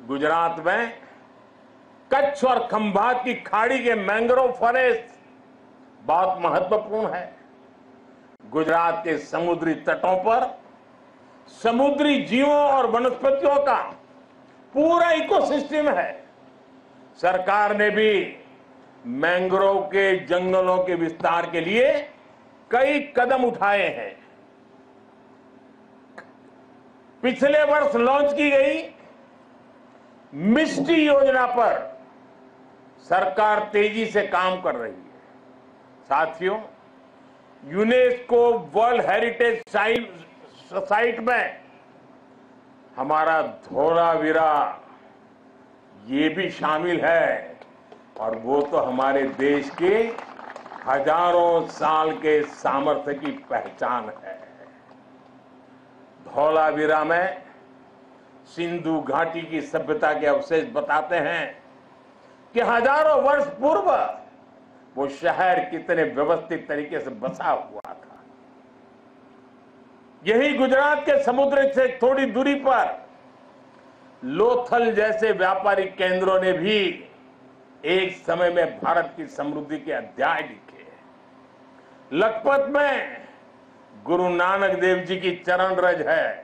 गुजरात में कच्छ और खंभात की खाड़ी के मैंग्रोव फॉरेस्ट बहुत महत्वपूर्ण है। गुजरात के समुद्री तटों पर समुद्री जीवों और वनस्पतियों का पूरा इकोसिस्टम है। सरकार ने भी मैंग्रोव के जंगलों के विस्तार के लिए कई कदम उठाए हैं। पिछले वर्ष लॉन्च की गई मिस्टी योजना पर सरकार तेजी से काम कर रही है। साथियों, यूनेस्को वर्ल्ड हेरिटेज साइट में हमारा धोलावीरा ये भी शामिल है, और वो तो हमारे देश के हजारों साल के सामर्थ्य की पहचान है। धोलावीरा में सिंधु घाटी की सभ्यता के अवशेष बताते हैं कि हजारों वर्ष पूर्व वो शहर कितने व्यवस्थित तरीके से बसा हुआ था। यही गुजरात के समुद्र से थोड़ी दूरी पर लोथल जैसे व्यापारिक केंद्रों ने भी एक समय में भारत की समृद्धि के अध्याय लिखे। लखपत में गुरु नानक देव जी की चरण रज है।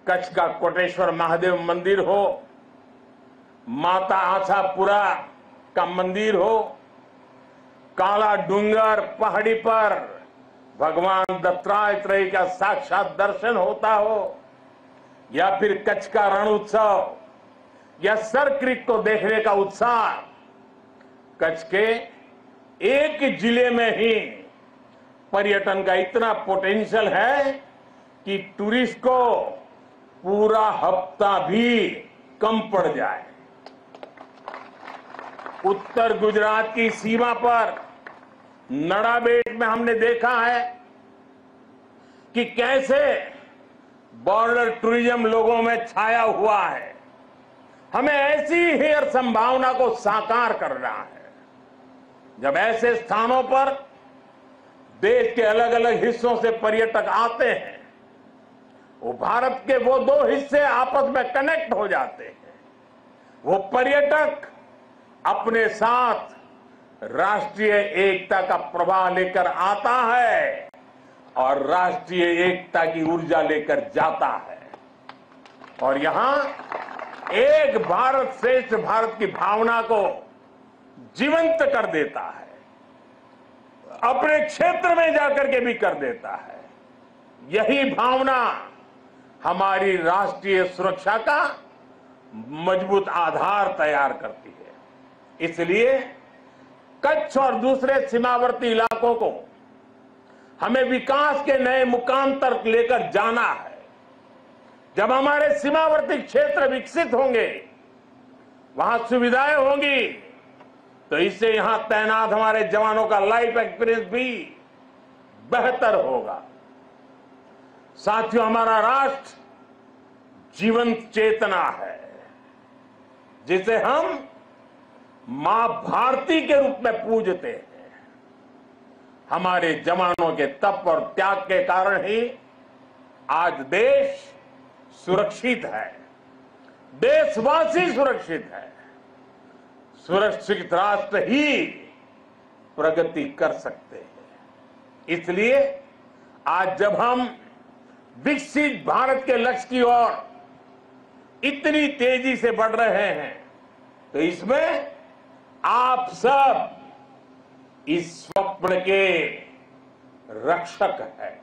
कच्छ का कोटेश्वर महादेव मंदिर हो, माता आशापुरा का मंदिर हो, काला डूंगर पहाड़ी पर भगवान दत्तात्रेय का साक्षात दर्शन होता हो, या फिर कच्छ का रण उत्सव या सर क्रीक को देखने का उत्साह। कच्छ के एक जिले में ही पर्यटन का इतना पोटेंशियल है कि टूरिस्ट को पूरा हफ्ता भी कम पड़ जाए। उत्तर गुजरात की सीमा पर नड़ाबेट में हमने देखा है कि कैसे बॉर्डर टूरिज्म लोगों में छाया हुआ है। हमें ऐसी ही हर संभावना को साकार करना है। जब ऐसे स्थानों पर देश के अलग अलग हिस्सों से पर्यटक आते हैं, वो भारत के वो दो हिस्से आपस में कनेक्ट हो जाते हैं। वो पर्यटक अपने साथ राष्ट्रीय एकता का प्रवाह लेकर आता है और राष्ट्रीय एकता की ऊर्जा लेकर जाता है, और यहां एक भारत श्रेष्ठ भारत की भावना को जीवंत कर देता है। अपने क्षेत्र में जाकर के भी कर देता है। यही भावना हमारी राष्ट्रीय सुरक्षा का मजबूत आधार तैयार करती है। इसलिए कच्छ और दूसरे सीमावर्ती इलाकों को हमें विकास के नए मुकाम तक लेकर जाना है। जब हमारे सीमावर्ती क्षेत्र विकसित होंगे, वहां सुविधाएं होंगी, तो इससे यहां तैनात हमारे जवानों का लाइफ एक्सपीरियंस भी बेहतर होगा। साथियों, हमारा राष्ट्र जीवंत चेतना है, जिसे हम मां भारती के रूप में पूजते हैं। हमारे जवानों के तप और त्याग के कारण ही आज देश सुरक्षित है, देशवासी सुरक्षित है। सुरक्षित राष्ट्र ही प्रगति कर सकते हैं। इसलिए आज जब हम विकसित भारत के लक्ष्य की ओर इतनी तेजी से बढ़ रहे हैं, तो इसमें आप सब इस स्वप्न के रक्षक हैं।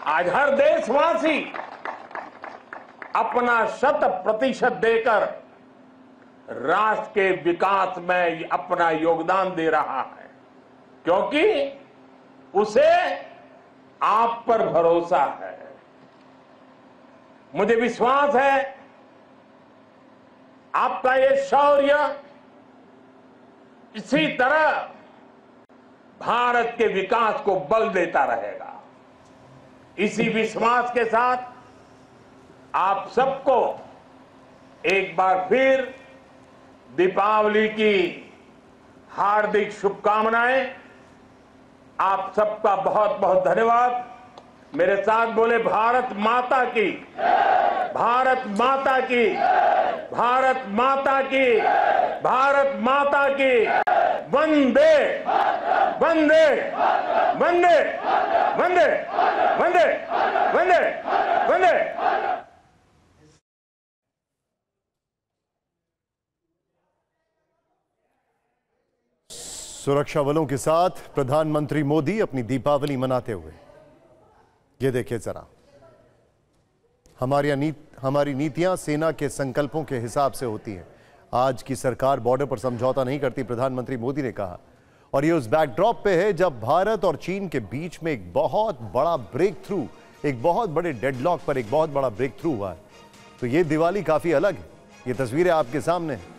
आज हर देशवासी अपना 100% देकर राष्ट्र के विकास में अपना योगदान दे रहा है, क्योंकि उसे आप पर भरोसा है। मुझे विश्वास है आपका ये शौर्य इसी तरह भारत के विकास को बल देता रहेगा। इसी विश्वास के साथ आप सबको एक बार फिर दीपावली की हार्दिक शुभकामनाएं। आप सबका बहुत बहुत धन्यवाद। मेरे साथ बोले भारत माता की। भारत भारत माता की, भारत माता की, भारत माता की। वंदे वंदे वंदे वंदे वंदे वंदे वंदे। सुरक्षा बलों के साथ प्रधानमंत्री मोदी अपनी दीपावली मनाते हुए। ये देखिए जरा, हमारी नीतियां सेना के संकल्पों के हिसाब से होती हैं। आज की सरकार बॉर्डर पर समझौता नहीं करती, प्रधानमंत्री मोदी ने कहा। और ये उस बैकड्रॉप पे है जब भारत और चीन के बीच में एक बहुत बड़ा ब्रेक थ्रू, एक बहुत बड़े डेडलॉक पर एक बहुत बड़ा ब्रेक थ्रू हुआ है। तो ये दिवाली काफी अलग है। ये तस्वीरें आपके सामने हैं।